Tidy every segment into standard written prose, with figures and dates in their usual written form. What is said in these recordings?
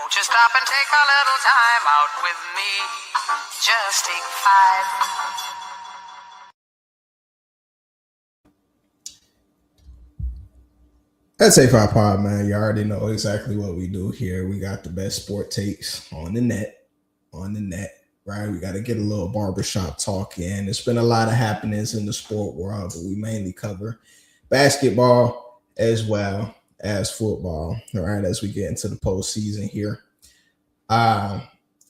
Won't you stop and take a little time out with me? Just take 5. That's A5 Pod, man. You already know exactly what we do here. We got the best sport takes on the net, right? We got to get a little barbershop talk in. There's been a lot of happenings in the sport world, but we mainly cover basketball as well as football, all right, as we get into the postseason here. Uh,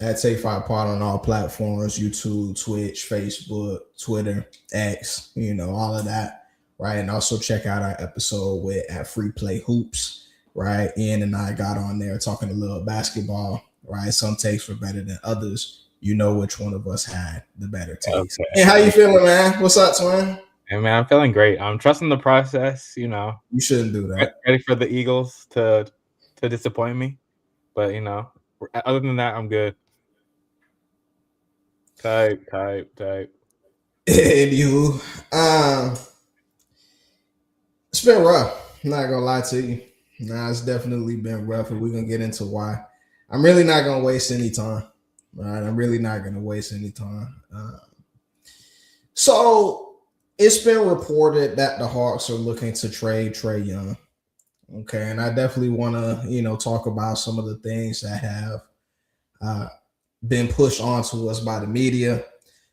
that's A5 Pod on all platforms: YouTube, Twitch, Facebook, Twitter, X, all of that, right? And also check out our episode with at Free Play Hoops, right? Ian and I got on there talking a little basketball, right? Some takes were better than others. You know which one of us had the better takes. Okay. Hey, how you feeling, man? What's up, twin? Hey, man, I'm feeling great. I'm trusting the process, You shouldn't do that. ready for the Eagles to disappoint me. But, other than that, I'm good. Type. Anywho, it's been rough. I'm not gonna lie to you. Nah, it's definitely been rough, and we're gonna get into why. I'm really not gonna waste any time. All right, I'm really not gonna waste any time. So it's been reported that the Hawks are looking to trade Trae Young. Okay, and I definitely want to, talk about some of the things that have been pushed onto us by the media,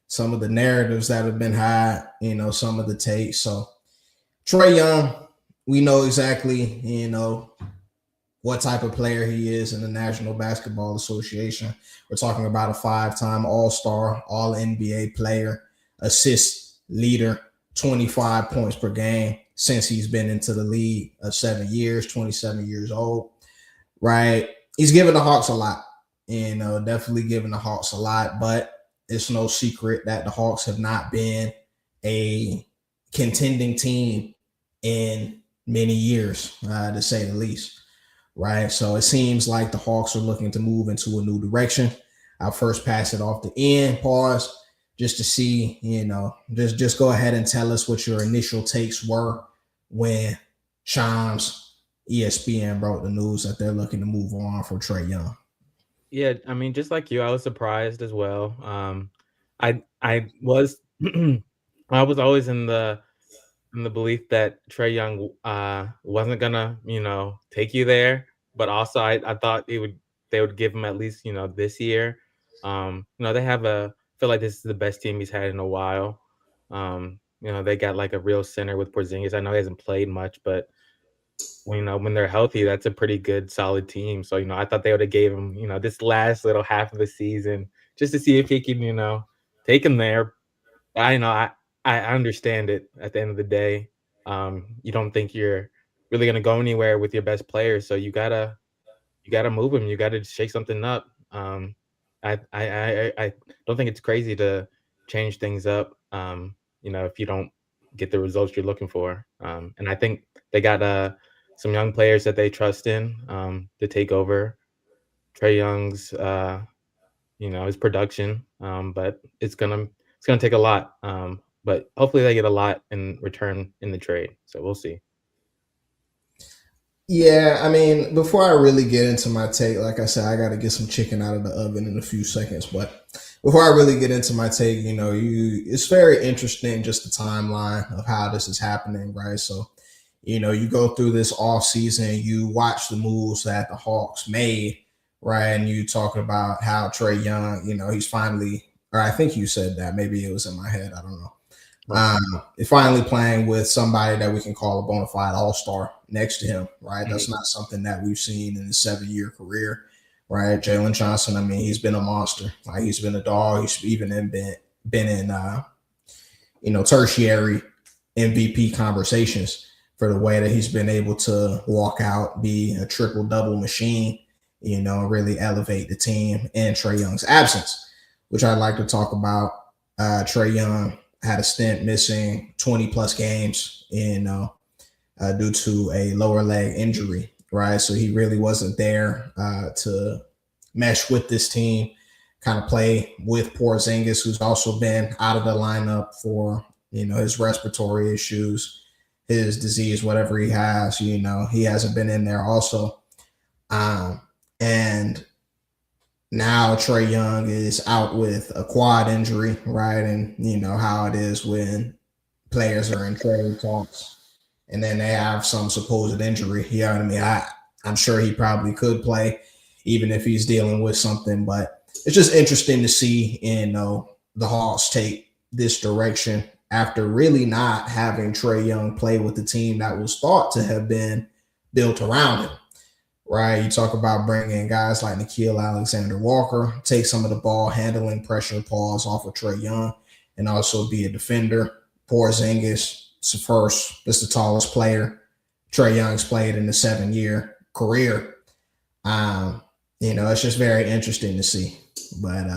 some of the narratives that have been had, some of the takes. So Trae Young, we know exactly, what type of player he is in the National Basketball Association. We're talking about a 5-time All-Star, All-NBA player, assist leader, 25 points per game since he's been into the league of 7 years, 27 years old, right? He's given the Hawks a lot, definitely giving the Hawks a lot, but it's no secret that the Hawks have not been a contending team in many years, to say the least, right? So it seems like the Hawks are looking to move into a new direction. I'll first pass it off to Ian, pause, just to see, just go ahead and tell us what your initial takes were when Shams, ESPN broke the news that they're looking to move on for Trae Young. Yeah, I mean, just like you, I was surprised as well. I was I was always in the belief that Trae Young wasn't gonna, take you there, but also I thought they would give him at least, this year. They have feel like this is the best team he's had in a while. They got like a real center with Porzingis. I know he hasn't played much, but when they're healthy, that's a pretty good, solid team. So, I thought they would have gave him, this last little half of the season just to see if he can, take him there. I understand it at the end of the day. You don't think you're really gonna go anywhere with your best player, so you gotta move him. You gotta shake something up. I don't think it's crazy to change things up. If you don't get the results you're looking for. And I think they got some young players that they trust in to take over Trae Young's his production. But it's gonna take a lot. But hopefully they get a lot in return in the trade. So we'll see. Yeah, I mean, before I really get into my take, like I said, I got to get some chicken out of the oven in a few seconds. But before I really get into my take, it's very interesting just the timeline of how this is happening, right? So, you go through this off season, you watch the moves that the Hawks made, right? And you talk about how Trae Young, he's finally, or I think you said that, maybe it was in my head, I don't know. Finally playing with somebody that we can call a bona fide all-star next to him, right? Mm-hmm. That's not something that we've seen in his 7-year career, right? Jalen Johnson, I mean, he's been a monster. Like, he's been a dog. He's even been in tertiary MVP conversations for the way that he's been able to walk out, be a triple-double machine, really elevate the team in Trae Young's absence, which I'd like to talk about. Trae Young had a stint missing 20 plus games due to a lower leg injury, right? So he really wasn't there to mesh with this team, kind of play with Porzingis, who's also been out of the lineup for, his respiratory issues, his disease, whatever he has, he hasn't been in there also. And Now Trae Young is out with a quad injury, right? And you know how it is when players are in trade talks and then they have some supposed injury. You know what I mean? I'm sure he probably could play even if he's dealing with something, but it's just interesting to see, you know, the Hawks take this direction after really not having Trae Young play with the team that was thought to have been built around him, right? You talk about bringing guys like Nickeil Alexander Walker, take some of the ball handling pressure pause off of Trae Young, and also be a defender. Porzingis is first. That's the tallest player Trae Young's played in a 7-year career. You know, it's just very interesting to see. But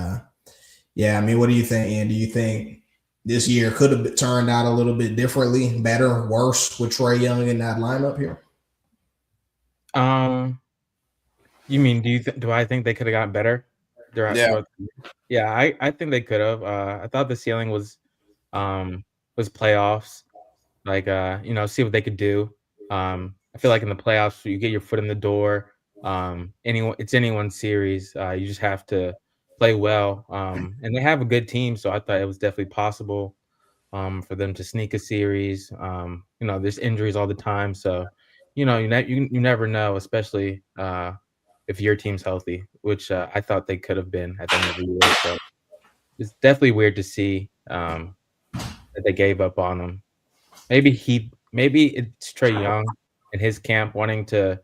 yeah, I mean, what do you think, Ian? Do you think this year could have turned out a little bit differently, better, worse with Trae Young in that lineup here? You mean do I think they could have gotten better throughout Yeah. throughout the year? Yeah, I think they could have. I thought the ceiling was playoffs. Like you know, see what they could do. I feel like in the playoffs you get your foot in the door. It's anyone's series. You just have to play well. And they have a good team, so I thought it was definitely possible for them to sneak a series. You know, there's injuries all the time, so you know, you never know, especially if your team's healthy, which I thought they could have been at the end of the year. So it's definitely weird to see that they gave up on him. Maybe it's Trae Young and his camp wanting to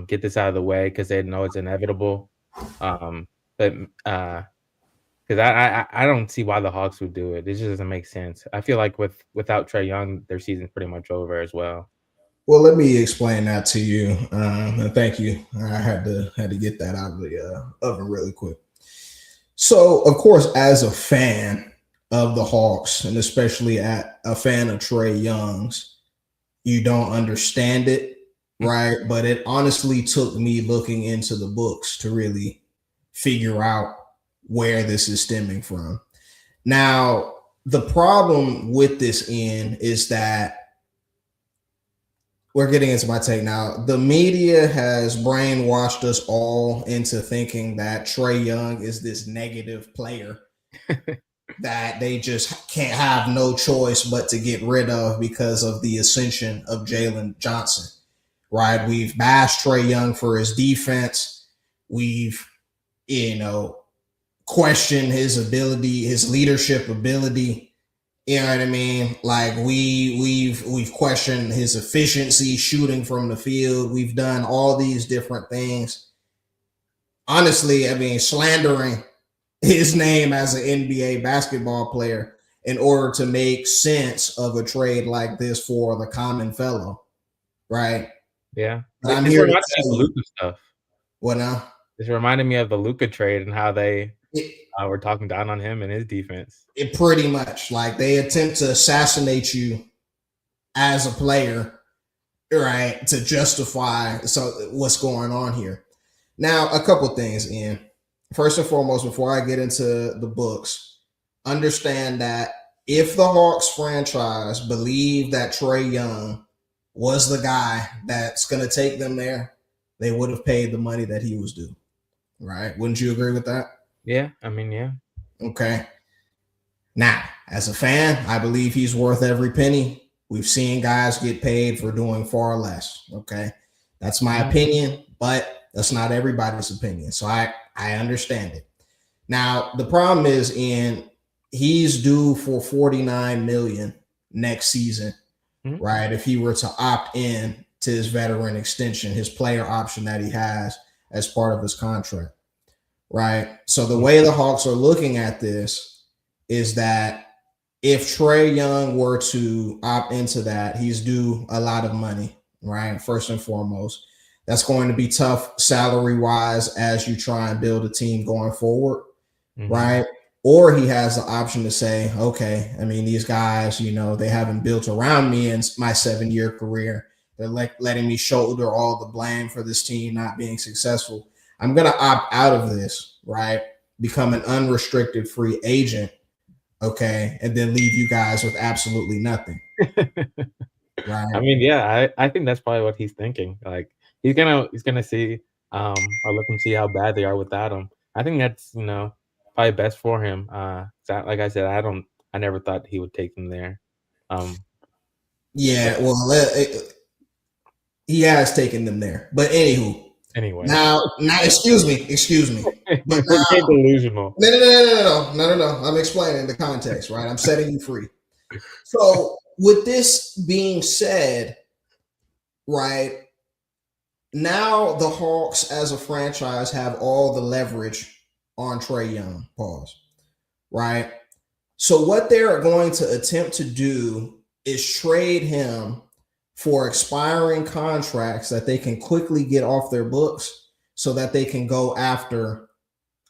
get this out of the way because they know it's inevitable. But because I don't see why the Hawks would do it. It just doesn't make sense. I feel like without Trae Young, their season's pretty much over as well. Well, let me explain that to you, and thank you. I had to get that out of the oven really quick. So, of course, as a fan of the Hawks, and especially a fan of Trae Young's, you don't understand it, right? But it honestly took me looking into the books to really figure out where this is stemming from. Now, the problem with this end is that we're getting into my take now. The media has brainwashed us all into thinking that Trae Young is this negative player that they just can't have no choice but to get rid of because of the ascension of Jalen Johnson, right? We've bashed Trae Young for his defense. We've, you know, questioned his ability, his leadership ability. You know what I mean? Like we've questioned his efficiency shooting from the field. We've done all these different things. Honestly, I mean, slandering his name as an NBA basketball player in order to make sense of a trade like this for the common fellow, right? Yeah, But I'm it's here to reminding me of tell the you Luka stuff. what now. It's reminding me of the Luka trade and how they It, were talking down on him and his defense. it pretty much like they attempt to assassinate you as a player, right, to justify what's going on here. Now, a couple things, Ian. First and foremost, before I get into the books, understand that if the Hawks franchise believed that Trae Young was the guy that's going to take them there, they would have paid the money that he was due, right? Wouldn't you agree with that? Yeah, I mean, yeah. Okay. Now, as a fan, I believe he's worth every penny. We've seen guys get paid for doing far less. Okay. That's my opinion, but that's not everybody's opinion. So I understand it. Now, the problem is he's due for 49 million next season, right? If he were to opt in to his veteran extension, his player option that he has as part of his contract, right? So the way the Hawks are looking at this is that if Trae Young were to opt into that, he's due a lot of money, right? First and foremost, that's going to be tough salary wise as you try and build a team going forward, right? Or he has the option to say, okay, I mean, these guys, you know, they haven't built around me in my 7-year career. They're letting me shoulder all the blame for this team not being successful. I'm going to opt out of this, right? Become an unrestricted free agent, okay, and then leave you guys with absolutely nothing. Right. I mean, yeah, I think that's probably what he's thinking. Like he's gonna see or let them see how bad they are without him. I think that's probably best for him. Like I said, I never thought he would take them there. Yeah, well, he has taken them there. But anywho, anyway, now, excuse me. But we're getting delusional. No. I'm explaining the context, right? I'm setting you free. So, with this being said, right, now the Hawks as a franchise have all the leverage on Trae Young. Pause. Right? So, what they're going to attempt to do is trade him for expiring contracts that they can quickly get off their books so that they can go after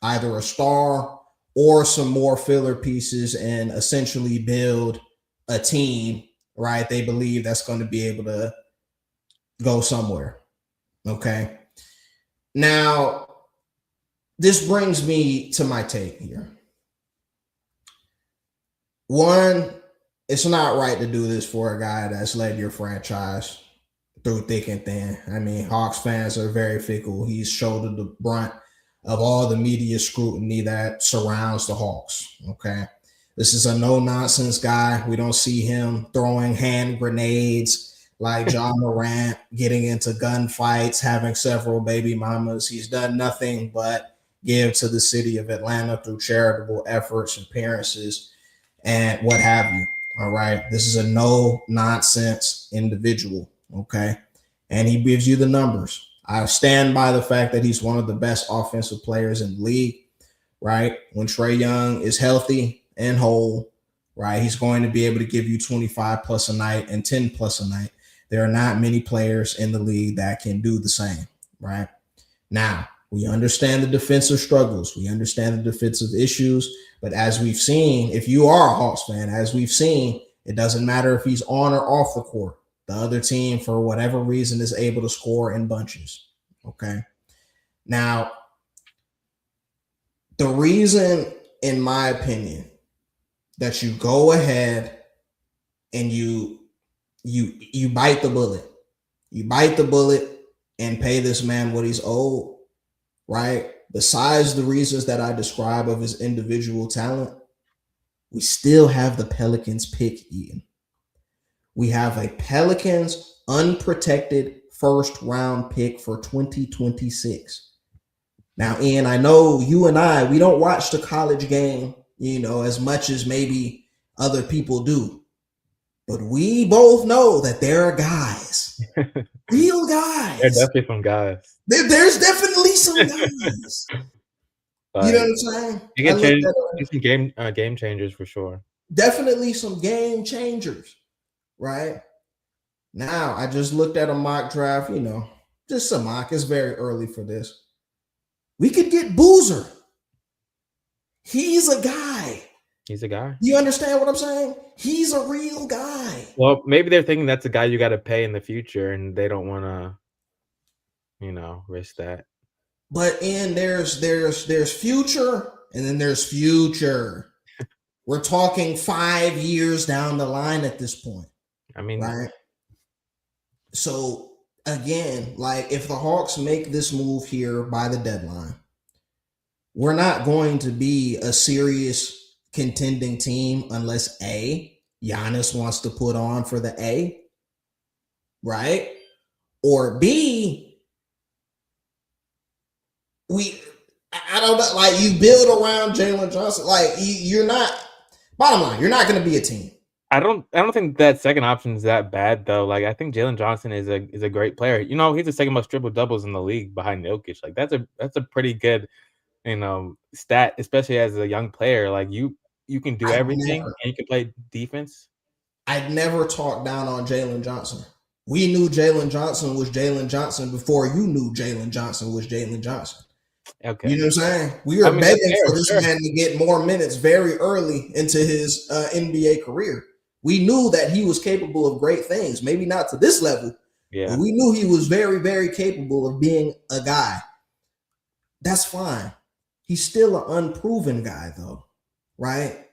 either a star or some more filler pieces and essentially build a team, right? They believe that's going to be able to go somewhere. Okay. Now, this brings me to my take here. One, it's not right to do this for a guy that's led your franchise through thick and thin. I mean, Hawks fans are very fickle. He's shouldered the brunt of all the media scrutiny that surrounds the Hawks. Okay. This is a no-nonsense guy. We don't see him throwing hand grenades like John Morant, getting into gunfights, having several baby mamas. He's done nothing but give to the city of Atlanta through charitable efforts, appearances, and what have you. All right. This is a no-nonsense individual. Okay. And he gives you the numbers. I stand by the fact that he's one of the best offensive players in the league, right? When Trae Young is healthy and whole, right, he's going to be able to give you 25 plus a night and 10 plus a night. There are not many players in the league that can do the same, right? Now, we understand the defensive struggles. We understand the defensive issues. But as we've seen, if you are a Hawks fan, as we've seen, it doesn't matter if he's on or off the court. The other team, for whatever reason, is able to score in bunches. Okay. Now, the reason, in my opinion, that you go ahead and you bite the bullet. You bite the bullet and pay this man what he's owed, right? Besides the reasons that I describe of his individual talent, we still have the Pelicans pick, Ian. We have a Pelicans unprotected first round pick for 2026. Now, Ian, I know you and I, we don't watch the college game, as much as maybe other people do. But we both know that there are guys, real guys. There's definitely some guys. There's definitely some guys. You know what I'm saying? You can change some game changers for sure. Definitely some game changers. Right now, I just looked at a mock draft, just a mock. It's very early for this. We could get Boozer. He's a guy. He's a guy. You understand what I'm saying? He's a real guy. Well, maybe they're thinking that's a guy you got to pay in the future, and they don't want to, risk that. But there's future, and then there's future. We're talking 5 years down the line at this point. I mean, right. So again, like if the Hawks make this move here by the deadline, we're not going to be a serious contending team unless A, Giannis wants to put on for the A, right? Or B, I don't know, like you build around Jalen Johnson. Like you're not, bottom line, you're not going to be a team. I don't think that second option is that bad though. Like I think Jalen Johnson is a great player. He's the second most triple doubles in the league behind Jokic. Like that's a pretty good, stat, especially as a young player. Like you can do everything and you can play defense. I'd never talk down on Jalen Johnson. We knew Jalen Johnson was Jalen Johnson before you knew Jalen Johnson was Jalen Johnson. Okay. You know what I'm saying? We were begging for this man to get more minutes very early into his NBA career. We knew that he was capable of great things, maybe not to this level, but we knew he was very, very capable of being a guy. That's fine. He's still an unproven guy, though, right?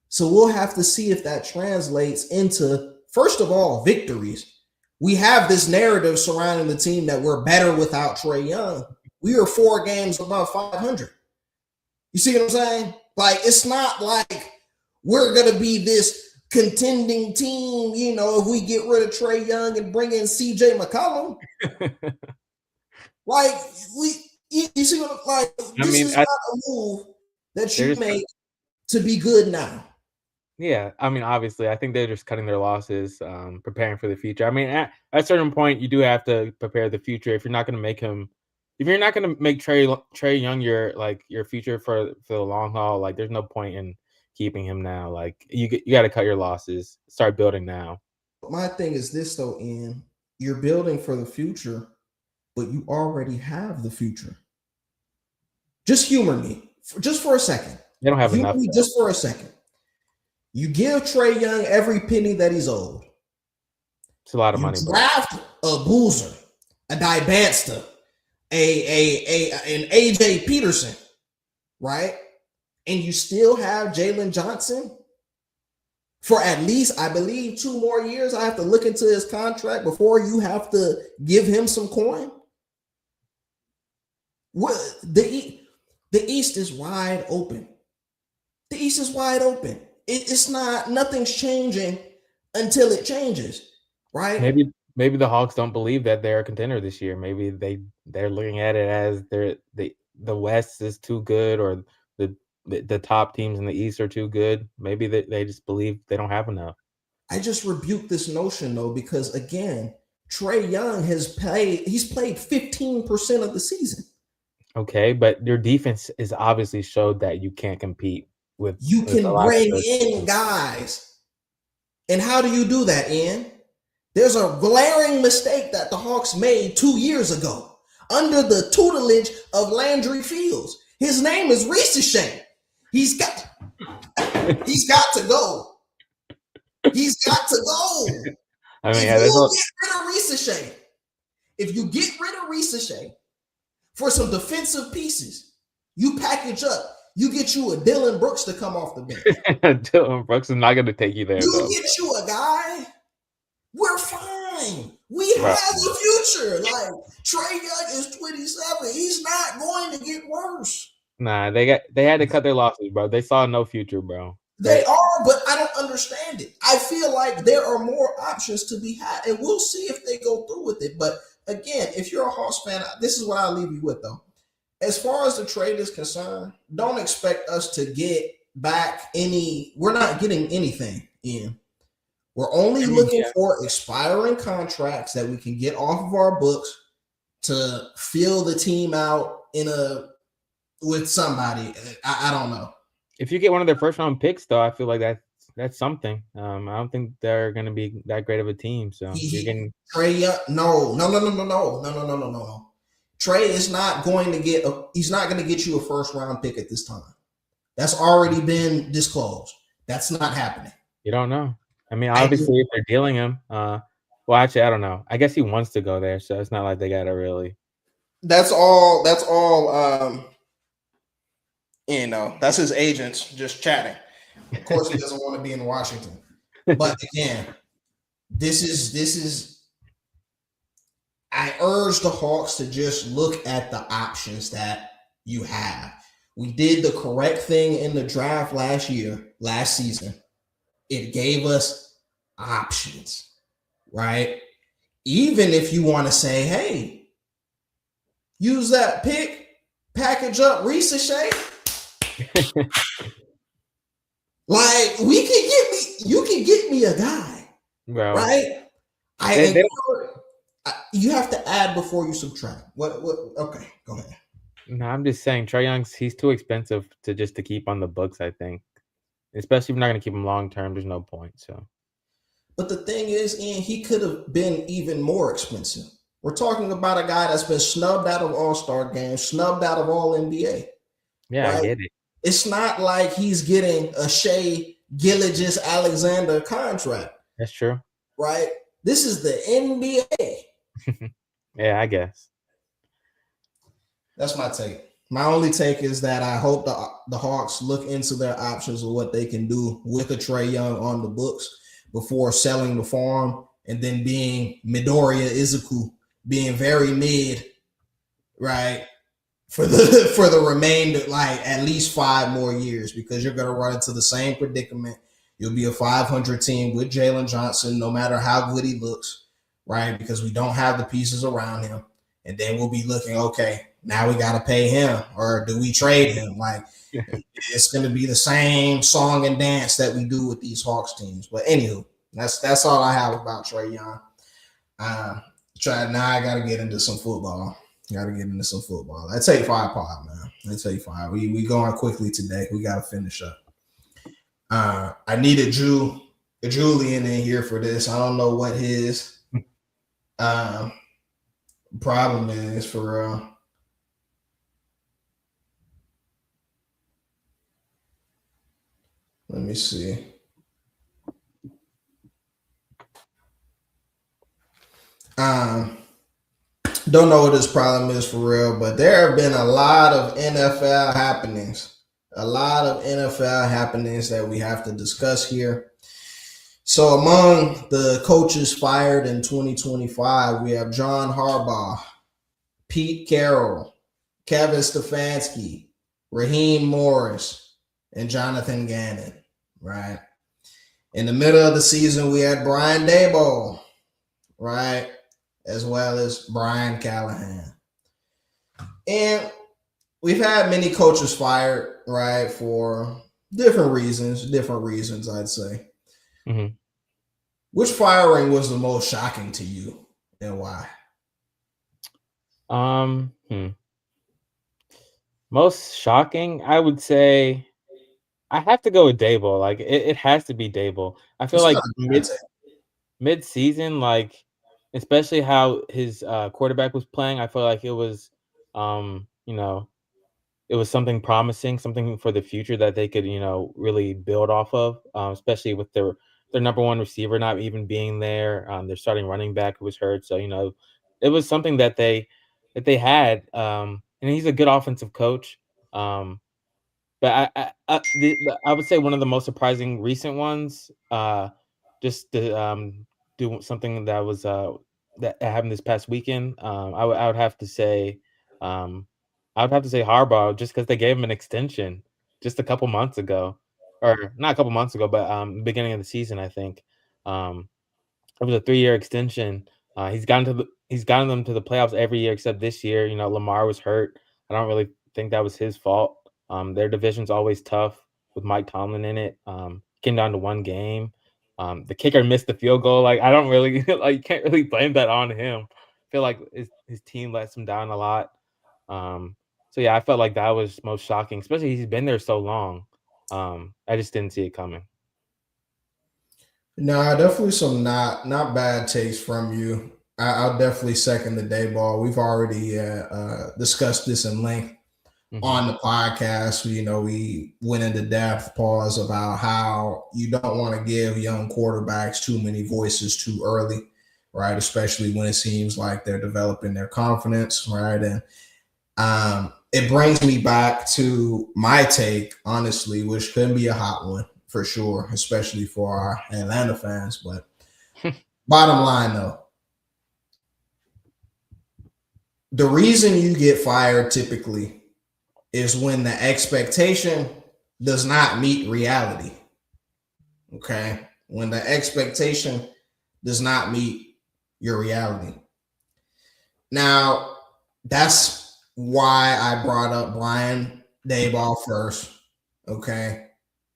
So we'll have to see if that translates into, first of all, victories. We have this narrative surrounding the team that we're better without Trae Young. We are 4 games above 500. You see what I'm saying? Like, it's not like we're going to be this contending team, if we get rid of Trae Young and bring in CJ McCollum. Like, you see what, like, this is not a move that you make to be good now. Yeah, I mean, obviously, I think they're just cutting their losses, preparing for the future. I mean, at a certain point, you do have to prepare the future. If you're not going to make Trae Young your future for the long haul, like there's no point in keeping him now. Like you got to cut your losses, start building now. My thing is this though, Ian, you're building for the future, but you already have the future. Just humor me, just for a second. They don't have enough. Just for a second. You give Trae Young every penny that he's owed. It's a lot of money. Draft a Boozer, a Dybansta, an AJ Peterson, right? And you still have Jalen Johnson for at least, I believe, 2 more years. I have to look into his contract before you have to give him some coin. What the East is wide open. The East is wide open. It's not, nothing's changing until it changes, right? Maybe the Hawks don't believe that they're a contender this year. Maybe they're looking at it as the West is too good, or the top teams in the East are too good. Maybe they just believe they don't have enough. I just rebuke this notion though, because again, Trae Young he's played 15% of the season. Okay, but your defense is obviously showed that you can't compete with. You can bring in guys. And how do you do that, Ian? There's a glaring mistake that the Hawks made 2 years ago under the tutelage of Landry Fields. His name is Riesesheim. He's got to go. He's got to go. I mean, if you get rid of Riesesheim for some defensive pieces, you package up. You get you a Dylan Brooks to come off the bench. Dylan Brooks is not going to take you there. You get you a guy. We're fine. We have the future. Like, Trae Young is 27. He's not going to get worse. Nah, they had to cut their losses, bro. They saw no future, bro. They are, but I don't understand it. I feel like there are more options to be had, and we'll see if they go through with it. But again, if you're a Hawks fan, this is what I'll leave you with, though. As far as the trade is concerned, don't expect us to get back we're not getting anything in. We're only looking for expiring contracts that we can get off of our books to fill the team out with somebody. I don't know. If you get one of their first round picks, though, I feel like that's something. I don't think they're going to be that great of a team. So Trae Young, no. Trae is not going to he's not going to get you a first round pick at this time. That's already been disclosed. That's not happening. You don't know. I mean, obviously, if they're dealing him, well, actually, I don't know. I guess he wants to go there, so it's not like they got to really. That's all. That's his agents just chatting. Of course, he doesn't want to be in Washington. But again, this is. I urge the Hawks to just look at the options that you have. We did the correct thing in the draft last season. It gave us options, right? Even if you want to say, hey, use that pick, package up Riesesheim. Like, you can get me a guy, right? You have to add before you subtract. What? Okay, go ahead. No, I'm just saying Trae Young's he's too expensive to keep on the books, I think. Especially if you're not going to keep him long term, there's no point. So, but the thing is, Ian, he could have been even more expensive. We're talking about a guy that's been snubbed out of All-Star games, snubbed out of All-NBA. Yeah, right? I get it. It's not like he's getting a Shai Gilgeous-Alexander contract. That's true. Right? This is the NBA. Yeah, I guess. That's my take. My only take is that I hope the Hawks look into their options of what they can do with a Trae Young on the books before selling the farm and then being Midoriya Izuku, being very mid, right? for the remainder, like at least 5 more years, because you're going to run into the same predicament. You'll be a 500 team with Jalen Johnson, no matter how good he looks, right? Because we don't have the pieces around him, and then we'll be looking, okay, now we got to pay him, or do we trade him? Like it's going to be the same song and dance that we do with these Hawks teams. But anywho, that's all I have about Trae Young. Now I got to get into some football. Got to get into some football. That take 5 pod, man. That take 5. We going quickly today. We got to finish up. I needed Julian in here for this. I don't know what his problem is for real. Let me see. Don't know what his problem is for real, but there have been a lot of NFL happenings. A lot of NFL happenings that we have to discuss here. So among the coaches fired in 2025, we have John Harbaugh, Pete Carroll, Kevin Stefanski, Raheem Morris, and Jonathan Gannon, right? In the middle of the season, we had Brian Daboll, right? As well as Brian Callahan. And we've had many coaches fired, right, for different reasons, I'd say. Mm-hmm. Which firing was the most shocking to you and why? Most shocking, I would say I have to go with Daboll. Like it has to be Daboll. I feel like mid-season, like especially how his quarterback was playing, I feel like it was it was something promising, something for the future that they could, really build off of, especially with their number one receiver not even being there. Their starting running back who was hurt. So, it was something that they had. And he's a good offensive coach. But I would say one of the most surprising recent ones, just to do something that was that happened this past weekend. I would have to say, Harbaugh, just because they gave him an extension just a couple months ago, or not a couple months ago, but beginning of the season, I think. It was a 3-year extension. He's gotten them to the playoffs every year except this year. Lamar was hurt. I don't really think that was his fault. Their division's always tough with Mike Tomlin in it. Came down to one game. The kicker missed the field goal. Like I don't really you can't really blame that on him. I feel like his team lets him down a lot. So yeah, I felt like that was most shocking, especially he's been there so long. I just didn't see it coming. No, definitely some not bad takes from you. I'll definitely second the Daboll. We've already discussed this in length on the podcast. We went into depth, pause about how you don't want to give young quarterbacks too many voices too early, right? Especially when it seems like they're developing their confidence, right? And it brings me back to my take, honestly, which could be a hot one for sure, especially for our Atlanta fans. But bottom line, though, the reason you get fired typically is when the expectation does not meet reality. Okay? When the expectation does not meet your reality. Now, that's why I brought up Brian Daboll first. Okay?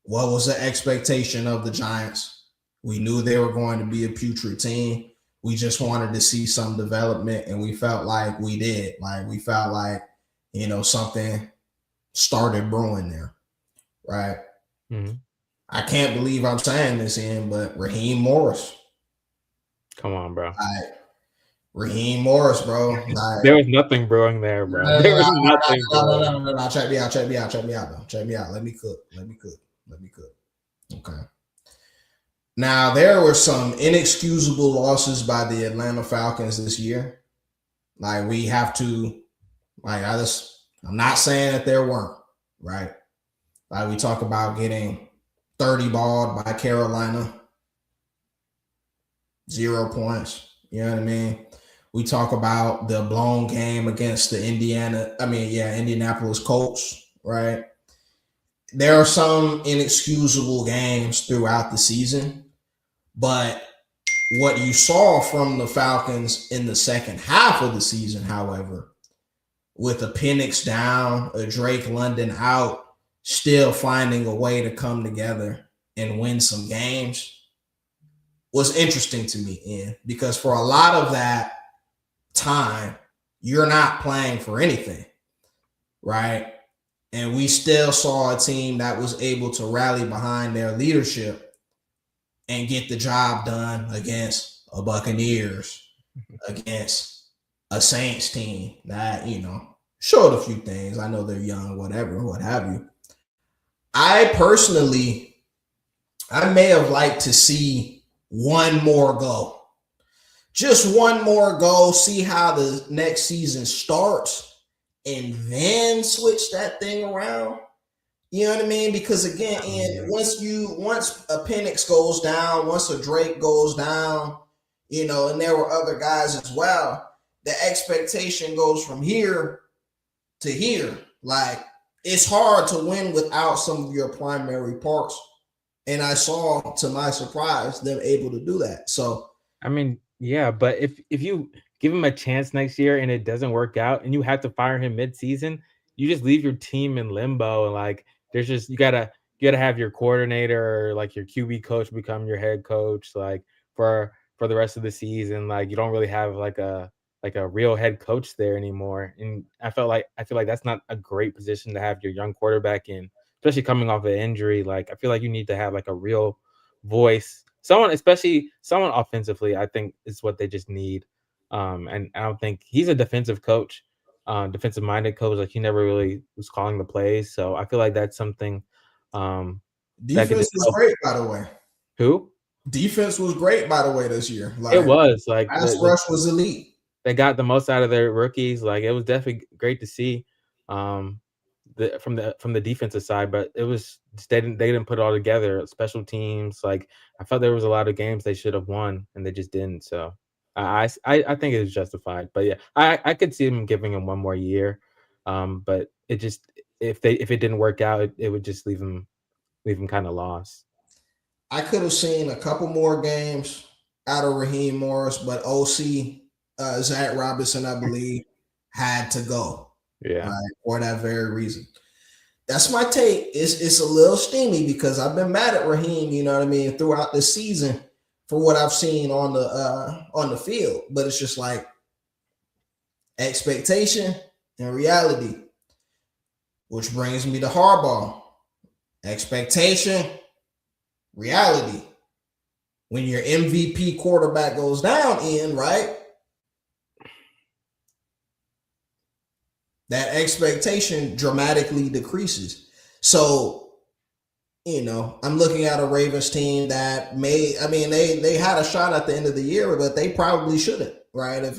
What was the expectation of the Giants? We knew they were going to be a putrid team. We just wanted to see some development, and we felt like we did. Like we felt like, something started brewing there, right? Mm-hmm. I can't believe I'm saying this but Raheem Morris. Come on, bro. Raheem Morris, bro. There was nothing brewing there, bro. There was nothing. No. Check me out, though. Check me out. Let me cook. Okay. Now, there were some inexcusable losses by the Atlanta Falcons this year. Like, we have to, I'm not saying that there weren't, right? Like, we talk about getting 30 balled by Carolina, 0 points. You know what I mean? We talk about the blown game against the Indianapolis Colts, right? There are some inexcusable games throughout the season, but what you saw from the Falcons in the second half of the season, however, with a Penix down, a Drake London out, still finding a way to come together and win some games was interesting to me, Ian, because for a lot of that time, you're not playing for anything, right? And we still saw a team that was able to rally behind their leadership and get the job done against a Buccaneers, against a Saints team that, showed a few things. I know they're young, whatever, what have you. I may have liked to see one more go. Just one more go, see how the next season starts, and then switch that thing around. You know what I mean? Because again, once a Penix goes down, once a Drake goes down, and there were other guys as well, the expectation goes from here to here. Like, it's hard to win without some of your primary parts. And I saw, to my surprise, them able to do that. So, I mean, yeah, but if you give him a chance next year and it doesn't work out and you have to fire him mid-season, you just leave your team in limbo, and like there's just you gotta have your coordinator or like your QB coach become your head coach, like for the rest of the season. Like you don't really have like a real head coach there anymore. And I feel like that's not a great position to have your young quarterback in, especially coming off an injury. Like I feel like you need to have like a real voice. Especially someone offensively, I think is what they just need. And I don't think he's a defensive coach, defensive minded coach. Like he never really was calling the plays. So I feel like that's something. Defense was great, by the way. Who? Defense was great, by the way, this year. Like, it was like pass rush was elite. They got the most out of their rookies. Like it was definitely great to see. From the defensive side, but it was they didn't put it all together. Special teams, like I felt there was a lot of games they should have won and they just didn't. So I think it was justified. But yeah, I could see them giving him one more year. But it just if it didn't work out, it would just leave him kind of lost. I could have seen a couple more games out of Raheem Morris, but OC Zach Robinson, I believe, had to go. Yeah. Right, for that very reason. That's my take. It's a little steamy because I've been mad at Raheem, you know what I mean, throughout the season for what I've seen on the field. But it's just like expectation and reality, which brings me to Harbaugh. Expectation, reality. When your MVP quarterback goes down, right? That expectation dramatically decreases. So, I'm looking at a Ravens team that they had a shot at the end of the year, but they probably shouldn't, right? If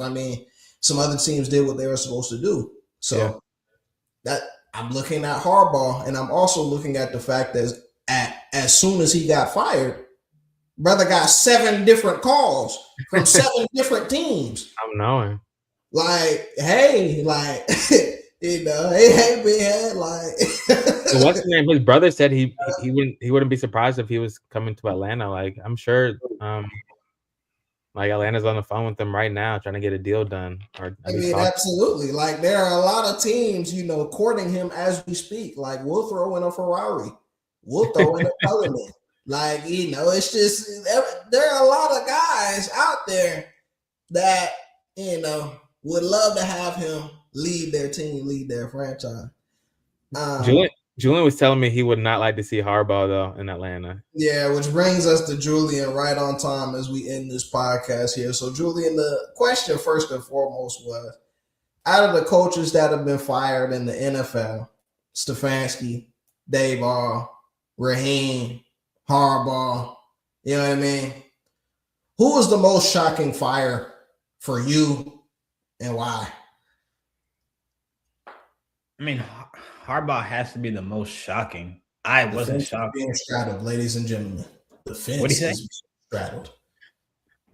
some other teams did what they were supposed to do. So that I'm looking at Harbaugh, and I'm also looking at the fact that as soon as he got fired, brother got 7 different calls from 7 different teams. I'm knowing. Like, hey, like hey, man, like. What's his name? His brother said he wouldn't be surprised if he was coming to Atlanta. Like, I'm sure, like Atlanta's on the phone with them right now trying to get a deal done. Absolutely. Like, there are a lot of teams, courting him as we speak. Like, we'll throw in a Ferrari, we'll throw in a Pellerin. Like, it's just there are a lot of guys out there that would love to have him lead their team, lead their franchise. Julian was telling me he would not like to see Harbaugh though in Atlanta. Yeah, which brings us to Julian right on time as we end this podcast here. So, Julian, the question first and foremost was, out of the coaches that have been fired in the NFL, Stefanski, Daboll, Raheem, Harbaugh, you know what I mean? Who was the most shocking fire for you and why? I mean, Harbaugh has to be the most shocking. I wasn't shocked. Being straddled, ladies and gentlemen. The fence is straddled.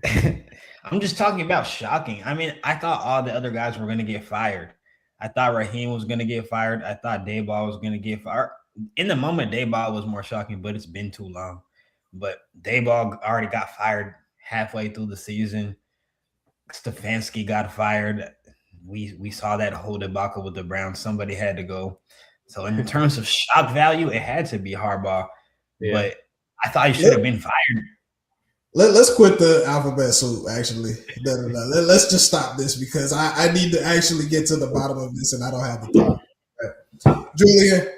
I'm just talking about shocking. I mean, I thought all the other guys were going to get fired. I thought Raheem was going to get fired. I thought Dayball was going to get fired. In the moment, Dayball was more shocking, but it's been too long. But Dayball already got fired halfway through the season. Stefanski got fired. We saw that whole debacle with the Browns. Somebody had to go. So in terms of shock value, it had to be Harbaugh. Yeah. But I thought he should have been fired. Let's quit the alphabet soup, actually. No. Let's just stop this because I need to actually get to the bottom of this and I don't have the time. Right. Julian,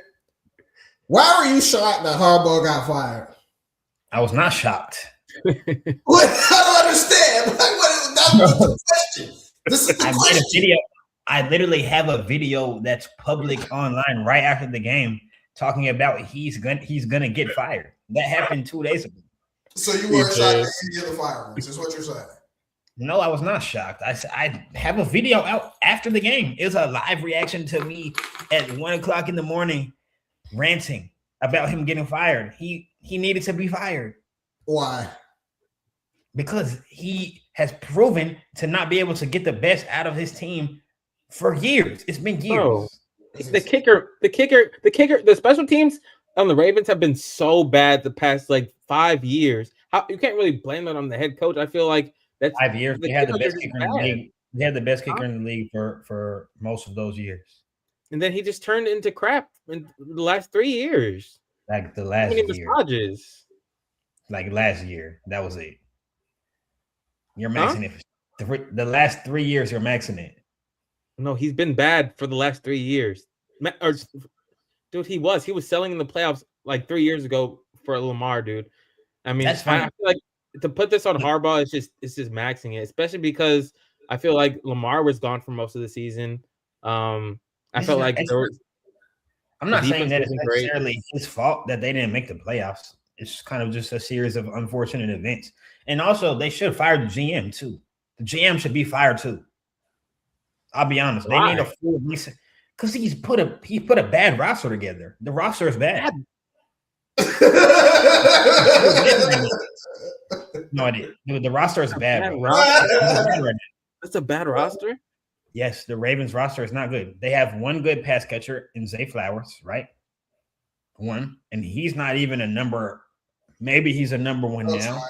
why were you shocked that Harbaugh got fired? I was not shocked. What? I don't understand. That was the question. This is the I question. made a video. I literally have a video that's public online right after the game talking about he's gonna get fired. That happened 2 days ago. So you weren't shocked that he did the fireworks, is what you're saying? No, I was not shocked. I have a video out after the game. It was a live reaction to me at 1:00 in the morning, ranting about him getting fired. He needed to be fired. Why? Because he has proven to not be able to get the best out of his team for years. It's been years. Bro, the kicker, the special teams on the Ravens have been so bad the past like 5 years. How you can't really blame it on the head coach. I feel like that's 5 years. They had the best kicker in the bad. league. They had the best kicker in the league for most of those years. And then he just turned into crap in the last 3 years. Like the How last many year. massages? Like last year. That was it. You're maxing it. The last 3 years, you're maxing it. No, he's been bad for the last 3 years. Dude, he was selling in the playoffs like 3 years ago for Lamar, dude. I mean, That's I fine. feel like to put this on Harbaugh, it's just maxing it, especially because I feel like Lamar was gone for most of the season. I felt like there was. I'm not the saying that defense it's wasn't great. necessarily his fault that they didn't make the playoffs. It's kind of just a series of unfortunate events. And also, they should fire the GM too. The GM should be fired too. I'll be honest. Why? They need a full reset because he put a bad roster together. The roster is bad. No, I did. The roster is bad. Bro. That's a bad roster. Yes, the Ravens roster is not good. They have one good pass catcher in Zay Flowers, right? One, and he's not even a number. Maybe he's a number one now.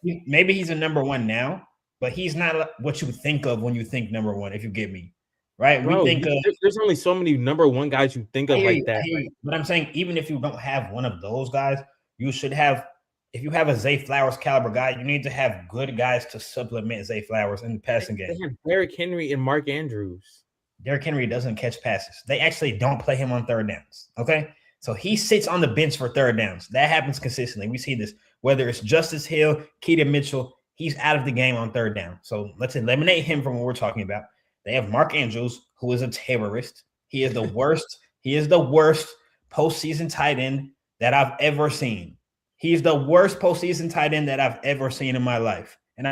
Maybe he's a number one now, but he's not what you think of when you think number one. If you get me, right? Bro, we think there's only so many number one guys you think of like that. But I'm saying even if you don't have one of those guys, you should have. If you have a Zay Flowers caliber guy, you need to have good guys to supplement Zay Flowers in the passing game. They have Derrick Henry and Mark Andrews. Derrick Henry doesn't catch passes. They actually don't play him on third downs. Okay. So he sits on the bench for third downs. That happens consistently. We see this, whether it's Justice Hill, Keaton Mitchell, he's out of the game on third down. So let's eliminate him from what we're talking about. They have Mark Andrews, who is a terrorist. He is the worst. He is the worst postseason tight end that I've ever seen. He's the worst postseason tight end that I've ever seen in my life. And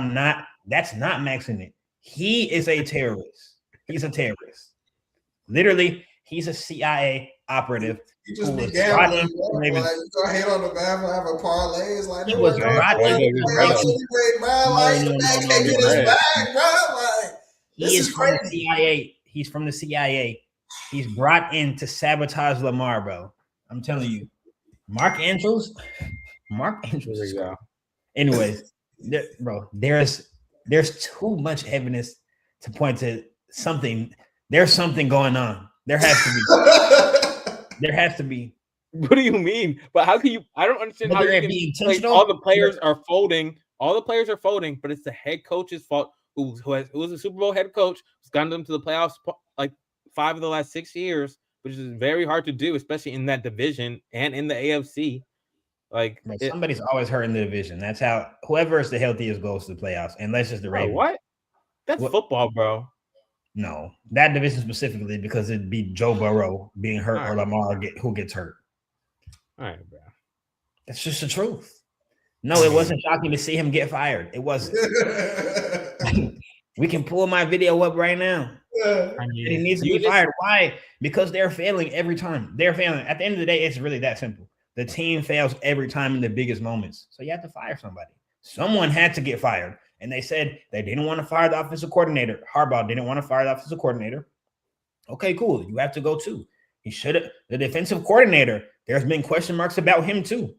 that's not maxing it. He is a terrorist. He's a terrorist. Literally, he's a CIA operative. He just be gambling. Like, you gonna hate on the man for having parlays like he was He is from the CIA. He's from the CIA. He's brought in to sabotage Lamar, bro. I'm telling you, Mark Andrews. Anyways, bro, there's too much evidence to point to something. There's something going on. There has to be. There has to be. What do you mean? But how can you? I don't understand how you can say all the players are folding. All the players are folding, but it's the head coach's fault. Who was a Super Bowl head coach? Who's gotten them to the playoffs like 5 of the last 6 years, which is very hard to do, especially in that division and in the AFC. Like somebody's always hurt in the division. That's how whoever is the healthiest goes to the playoffs, unless it's the Ravens. What? That's football, bro. No, that division specifically because it'd be Joe Burrow being hurt or Lamar who gets hurt. All right, bro. That's just the truth. No, it wasn't shocking to see him get fired. It wasn't. We can pull my video up right now. He needs to be fired. Why? Because they're failing every time. They're failing. At the end of the day, it's really that simple. The team fails every time in the biggest moments. So you have to fire somebody. Someone had to get fired. And they said they didn't want to fire the offensive coordinator. Harbaugh didn't want to fire the offensive coordinator. Okay, cool. You have to go too. He should have. The defensive coordinator, there's been question marks about him too.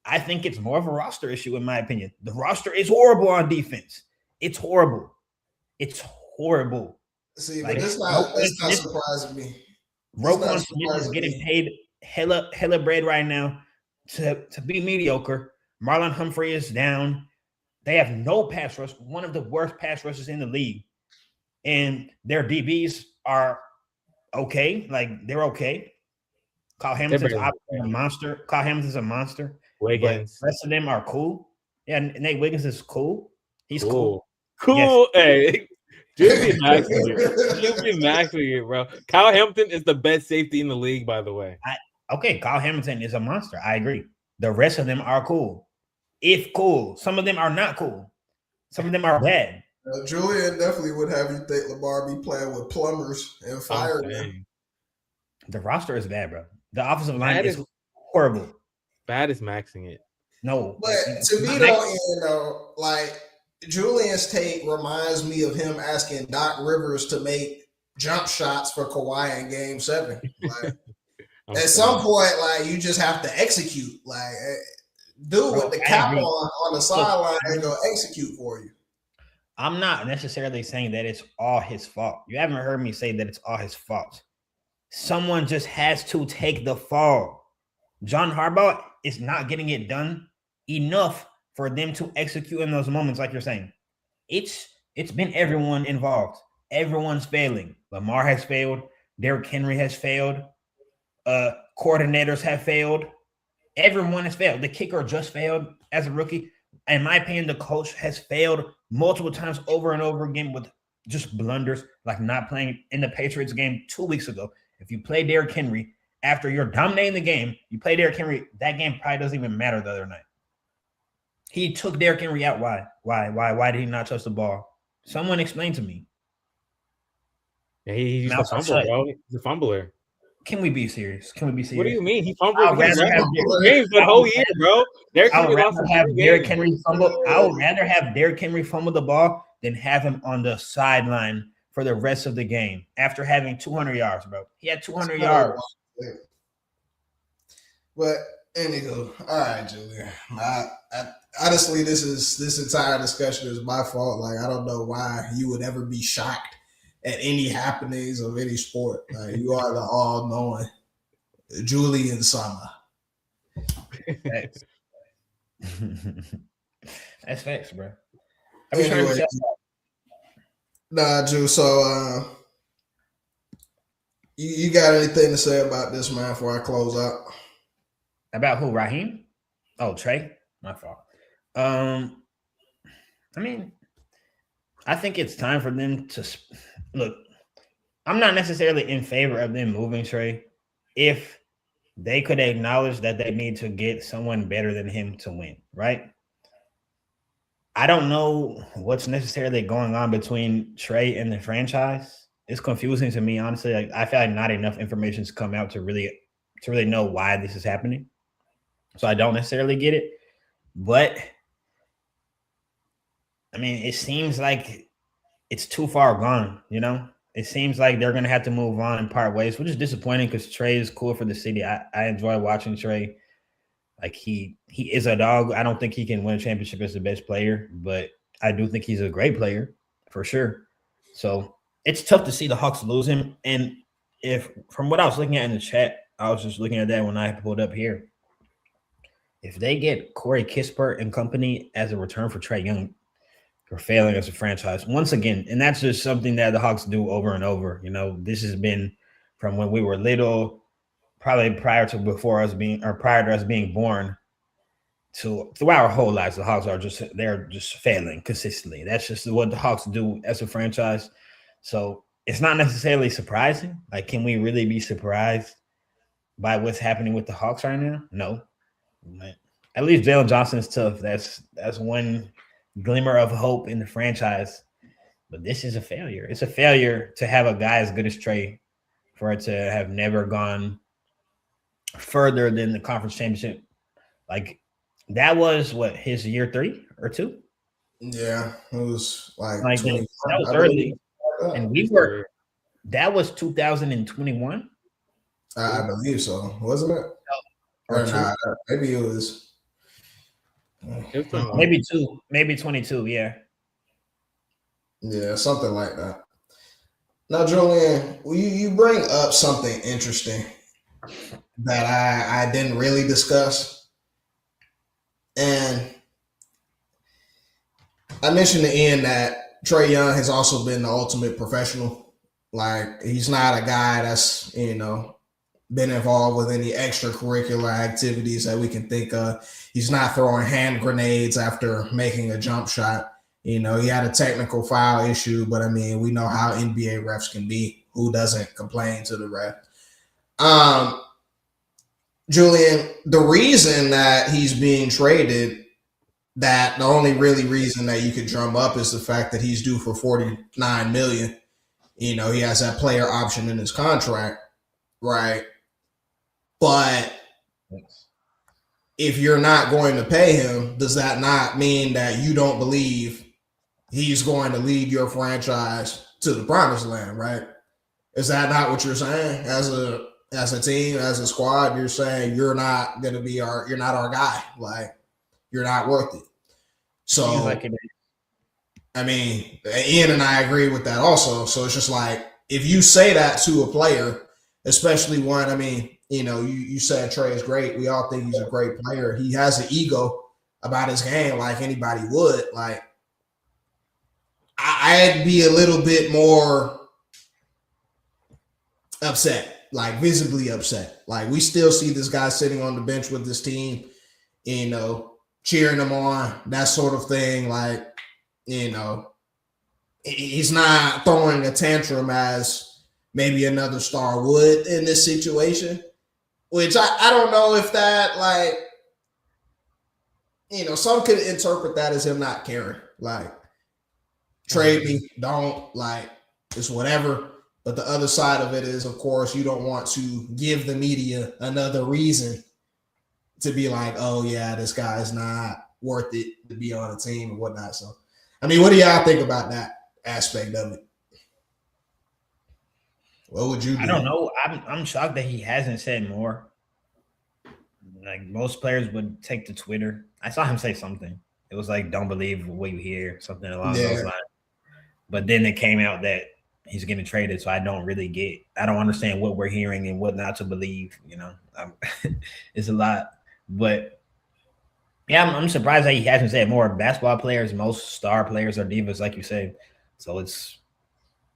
I think it's more of a roster issue, in my opinion. The roster is horrible on defense. It's horrible. It's horrible. See, Like, but that's not surprising me. Roquan Smith is getting paid hella bread right now to be mediocre. Marlon Humphrey is down. They have no pass rush, one of the worst pass rushes in the league. And their DBs are okay. Like, they're okay. Kyle Hamilton's obviously a monster. Kyle Hamilton's a monster. Wiggins. But the rest of them are cool. Yeah, Nate Wiggins is cool. He's Cool. Yes. Hey, Julian maxing it. Julian maxing it, bro. Kyle Hamilton is the best safety in the league, by the way. Okay, Kyle Hamilton is a monster. I agree. The rest of them are cool. If cool. Some of them are not cool. Some of them are bad. Julian definitely would have you think Lamar be playing with plumbers and fire them. The roster is bad, bro. The offensive line Bad is horrible. Bad is maxing it. No. But to me, though, like, Julian's take reminds me of him asking Doc Rivers to make jump shots for Kawhi in Game 7. Like, at some point, like, you just have to execute. Like, dude with the cap on the sideline ain't gonna execute for you. I'm not necessarily saying that it's all his fault. You haven't heard me say that it's all his fault. Someone just has to take the fall. John Harbaugh is not getting it done enough for them to execute in those moments, like you're saying. It's been everyone involved. Everyone's failing. Lamar has failed. Derrick Henry has failed. Coordinators have failed. Everyone has failed. The kicker just failed as a rookie. In my opinion, the coach has failed multiple times over and over again with just blunders, like not playing in the Patriots game 2 weeks ago. If you play Derrick Henry after you're dominating the game, you play Derrick Henry, that game probably doesn't even matter the other night. He took Derrick Henry out. Why did he not touch the ball? Someone explain to me. Yeah, he's a fumbler, bro. He's a fumbler. Can we be serious? What do you mean? He fumbled games the whole year, bro. I would rather have Derrick Henry fumble. I would rather have Derrick Henry fumble the ball than have him on the sideline for the rest of the game after having 200 yards, bro. He had 200 yards. But anywho, all right, Julian. Honestly, this entire discussion is my fault. Like, I don't know why you would ever be shocked at any happenings of any sport. Like, you are the all-knowing Julian Sama. Facts. That's facts, bro. Anyway, Ju, so you got anything to say about this, man, before I close out? About who? Raheem? Oh, Trey? My fault. I mean, I think it's time for them to look. I'm not necessarily in favor of them moving Trey if they could acknowledge that they need to get someone better than him to win, right? I don't know what's necessarily going on between Trey and the franchise. It's confusing to me, honestly. Like, I feel like not enough information has come out to really know why this is happening. So I don't necessarily get it. But I mean, it seems like it's too far gone, you know? It seems like they're going to have to move on and part ways, which is disappointing because Trey is cool for the city. I enjoy watching Trey. Like, he is a dog. I don't think he can win a championship as the best player, but I do think he's a great player for sure. So it's tough to see the Hawks lose him. And if from what I was looking at in the chat, I was just looking at that when I pulled up here. If they get Corey Kispert and company as a return for Trae Young, they're failing as a franchise once again. And that's just something that the Hawks do over and over. You know, this has been from when we were little, probably prior to us being born, to throughout our whole lives. The Hawks they're just failing consistently. That's just what the Hawks do as a franchise. So it's not necessarily surprising. Like, can we really be surprised by what's happening with the Hawks right now? No. At least Jalen Johnson's tough. That's one glimmer of hope in the franchise. But this is a failure. It's a failure to have a guy as good as Trey for it to have never gone further than the conference championship. Like, that was what, his year 3 or 2? Yeah, it was like Like 21, that was I early, believe. Uh, and we were. That was 2021 I believe so, wasn't it? or Or two, not? Maybe it was. It was 21. maybe two, maybe 22. Yeah. Yeah, something like that. Now, Julian, you bring up something interesting that I didn't really discuss, and I mentioned to Ian that Trey Young has also been the ultimate professional. Like he's not a guy that's been involved with any extracurricular activities that we can think of. He's not throwing hand grenades after making a jump shot. He had a technical foul issue, but I mean, we know how NBA refs can be. Who doesn't complain to the ref? Julian, the reason that he's being traded, that the only really reason that you could drum up is the fact that he's due for $49 million. He has that player option in his contract, right? But if you're not going to pay him, does that not mean that you don't believe he's going to lead your franchise to the promised land, right? Is that not what you're saying? As a team, as a squad, you're saying you're not going to be you're not our guy. Like you're not worth it. So, Like it is. I mean, Ian and I agree with that also. So it's just like if you say that to a player, especially one, I mean, you said Trey is great. We all think he's a great player. He has an ego about his game like anybody would. Like, I'd be a little bit more upset, like visibly upset. Like, we still see this guy sitting on the bench with this team, cheering them on, that sort of thing. Like, he's not throwing a tantrum as maybe another star would in this situation. Which I don't know if that, like, some could interpret that as him not caring. Like, trade me, don't, like, it's whatever. But the other side of it is, of course, you don't want to give the media another reason to be like, oh, yeah, this guy's not worth it to be on a team and whatnot. So, I mean, what do y'all think about that aspect of it? What would you do? I don't know. I'm shocked that he hasn't said more. Like most players would take to Twitter. I saw him say something. It was like, "Don't believe what you hear," something along those lines. But then it came out that he's getting traded, so I don't understand what we're hearing and what not to believe. It's a lot. But yeah, I'm surprised that he hasn't said more. Basketball players, most star players are divas, like you said. So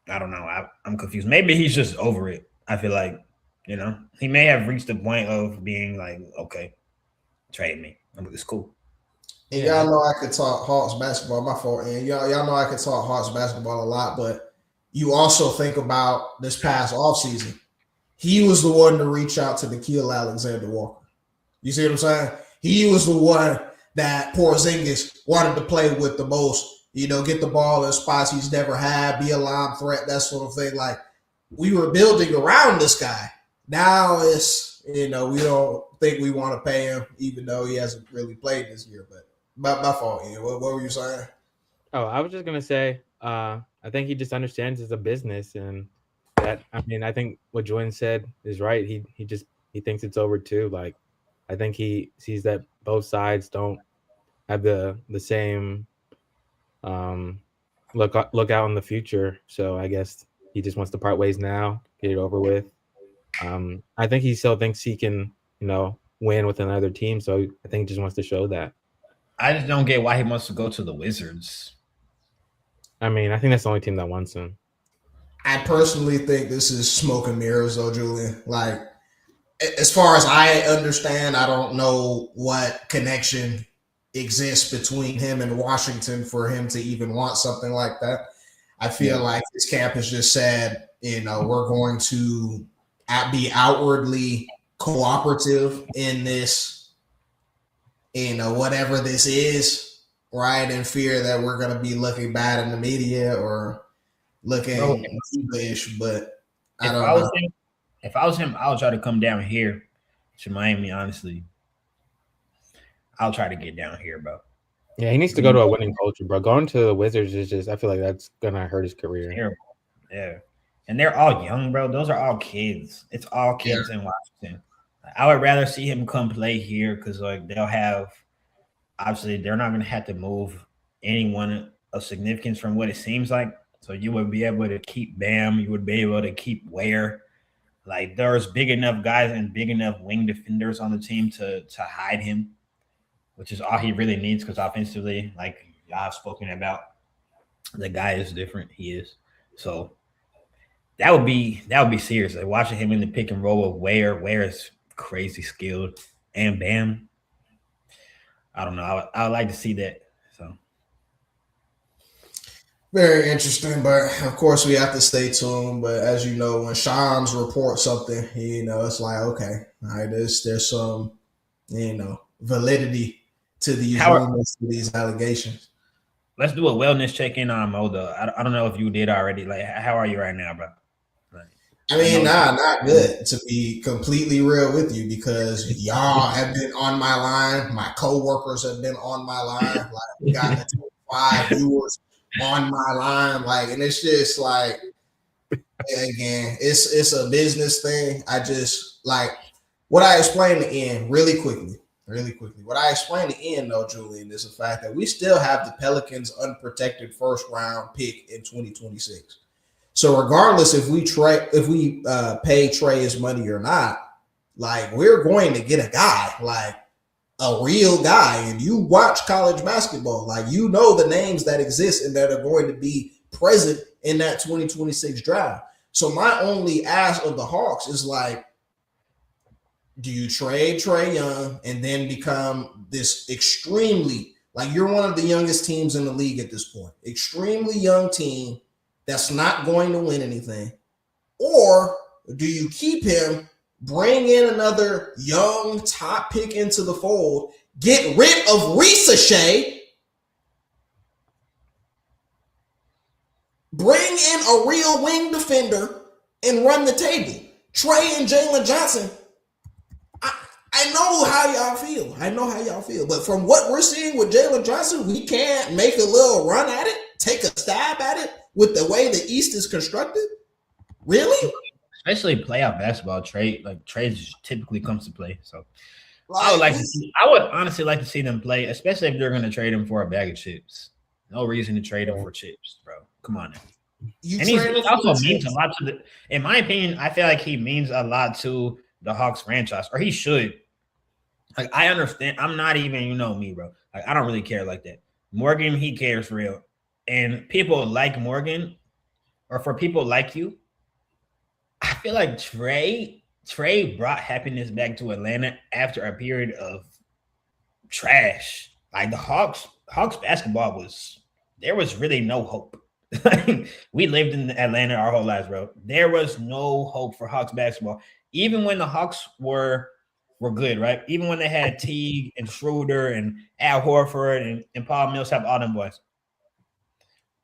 I don't know. I'm confused. Maybe he's just over it. I feel like, he may have reached the point of being like, okay, trade me. It's cool. And y'all know I could talk Hawks basketball. My fault. And y'all know I could talk Hawks basketball a lot, but you also think about this past offseason. He was the one to reach out to Nickeil Alexander-Walker. You see what I'm saying? He was the one that Porzingis wanted to play with the most. Get the ball in spots he's never had, be a lob threat, that sort of thing. Like, we were building around this guy. Now it's, we don't think we want to pay him, even though he hasn't really played this year. But my fault, Ian. What were you saying? Oh, I was just going to say, I think he just understands it's a business. And that, I mean, I think what Julian said is right. He thinks it's over too. Like, I think he sees that both sides don't have the same look out in the future. So I guess he just wants to part ways now, get it over with. I think he still thinks he can, win with another team. So I think he just wants to show that. I just don't get why he wants to go to the Wizards. I mean, I think that's the only team that wants him. I personally think this is smoke and mirrors, though, Julian. Like, as far as I understand, I don't know what connection exists between him and Washington for him to even want something like that. I feel like his camp has just said, we're going to be outwardly cooperative in this, whatever this is, right? In fear that we're going to be looking bad in the media or looking ish. But I don't know. If I was him, I would try to come down here to Miami, honestly. I'll try to get down here, bro. Yeah, he needs to go to a winning culture, bro. Going to the Wizards is just, I feel like that's gonna hurt his career. Terrible. Yeah. And they're all young, bro. Those are all kids. It's all kids in Washington. I would rather see him come play here because like they'll have obviously they're not gonna have to move anyone of significance from what it seems like. So you would be able to keep Bam, you would be able to keep Ware. Like there's big enough guys and big enough wing defenders on the team to hide him, which is all he really needs because offensively, like y'all have spoken about, the guy is different. He is. So that would be serious. Like watching him in the pick and roll of Ware. Ware is crazy skilled, and Bam. I don't know. I would like to see that. So Very interesting, but of course we have to stay tuned. But as you know, when Shams reports something, you know, it's like okay, all right, there's some, you know, validity to these rumors, to these allegations. Let's do a wellness check-in on Mo. I don't know if you did already. Like, how are you right now, bro? I mean, not good, to be completely real with you, because y'all have been on my line. My coworkers have been on my line. Like, we got 5 viewers on my line. Like, and it's just like, again, it's a business thing. I just, like, what I explained to Ian really quickly. What I explained to Ian, though, Julian, is the fact that we still have the Pelicans' unprotected first-round pick in 2026. So regardless if we pay Trey his money or not, like we're going to get a guy, like a real guy. And you watch college basketball, like you know the names that exist and that are going to be present in that 2026 draft. So my only ask of the Hawks is like, do you trade Trae Young and then become this extremely, like you're one of the youngest teams in the league at this point, extremely young team that's not going to win anything? Or do you keep him, bring in another young top pick into the fold, get rid of Shai, bring in a real wing defender, and run the table? Trey and Jalen Johnson, I know how y'all feel. But from what we're seeing with Jalen Johnson, we can't make a little run at it, take a stab at it with the way the East is constructed. Really? Especially playoff basketball, trade typically comes to play. So I would honestly like to see them play, especially if they're going to trade him for a bag of chips. No reason to trade him for chips, bro. Come on now. He also means a lot to in my opinion, I feel like he means a lot to the Hawks franchise, or he should. Like, I understand. I'm not even, you know me, bro. Like, I don't really care like that. Morgan, he cares for real. And people like Morgan, or for people like you, I feel like Trey brought happiness back to Atlanta after a period of trash. Like the Hawks basketball there was really no hope. We lived in Atlanta our whole lives, bro. There was no hope for Hawks basketball. Even when the Hawks were good, right? Even when they had Teague and Schroeder and Al Horford and Paul Millsap, all them boys.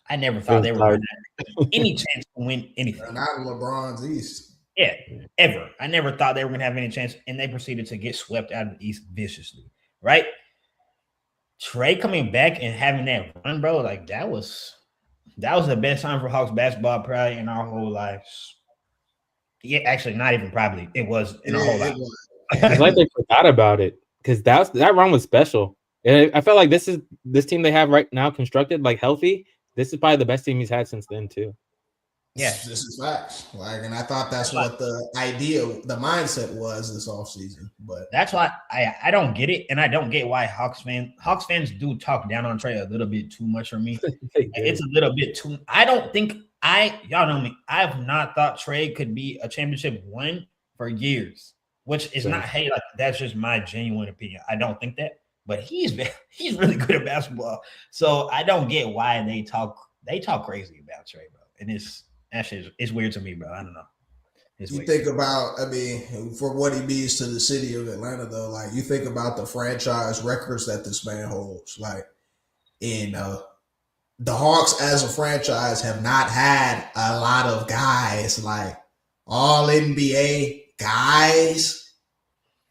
I never thought they were going to have any chance to win anything. Not in LeBron's East. Yeah, ever. I never thought they were going to have any chance, and they proceeded to get swept out of the East viciously, right? Trey coming back and having that run, bro, like that was the best time for Hawks basketball probably in our whole lives. Yeah, actually, not even probably. It was in our whole life. It's like they forgot about it because that run was special. And I felt like this team they have right now constructed, like healthy. This is probably the best team he's had since then too. Yeah, this is facts. Like, and I thought that's what the mindset was this offseason. But that's why I don't get it, and I don't get why Hawks fans do talk down on Trey a little bit too much for me. It's a little bit too. I don't think y'all know me. I have not thought Trey could be a championship win for years, which is not hate. Like that's just my genuine opinion. I don't think that, but he's really good at basketball. So I don't get why they talk crazy about Trey, bro. And it's weird to me, bro. I don't know. You think about, I mean, for what he means to the city of Atlanta, though, like you think about the franchise records that this man holds. Like, the Hawks as a franchise have not had a lot of guys, like all NBA guys.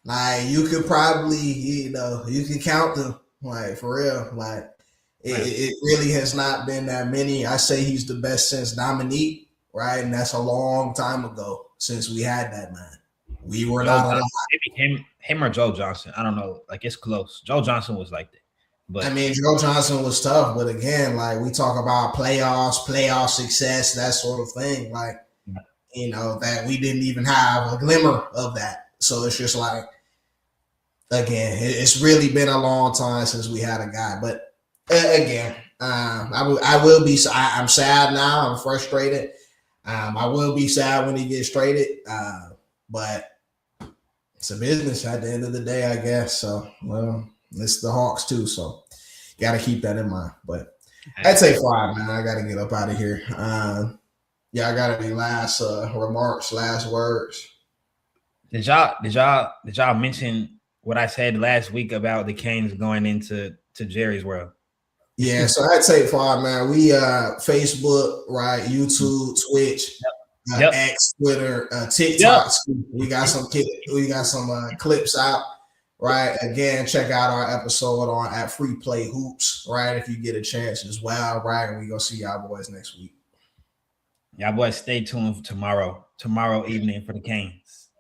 Like you could probably, you can count them, like for real. Like It really has not been that many. I say he's the best since Dominique, right? And that's a long time ago since we had that, man. We were not alive. Maybe him or Joe Johnson. I don't know. Like, it's close. Joe Johnson was like that. But I mean, Joe Johnson was tough, but again, like we talk about playoff success, that sort of thing. Like, you know, that we didn't even have a glimmer of that. So it's just like, again, it's really been a long time since we had a guy. But again, I will be. I'm sad now. I'm frustrated. I will be sad when he gets traded. But it's a business at the end of the day, I guess. So, well, it's the Hawks too. So, got to keep that in mind. But I'd say 5, man. I got to get up out of here. Yeah, I got any last remarks, last words? Did y'all mention what I said last week about the Canes going into Jerry's world? Yeah, so I'd say 5, man. We Facebook, right? YouTube, Twitch, X, Twitter, TikTok. We got some clips out, right? Again, check out our episode on at Free Play Hoops, right? If you get a chance as well, right? And we gonna see y'all boys next week. Y'all boys stay tuned for tomorrow evening for the Canes.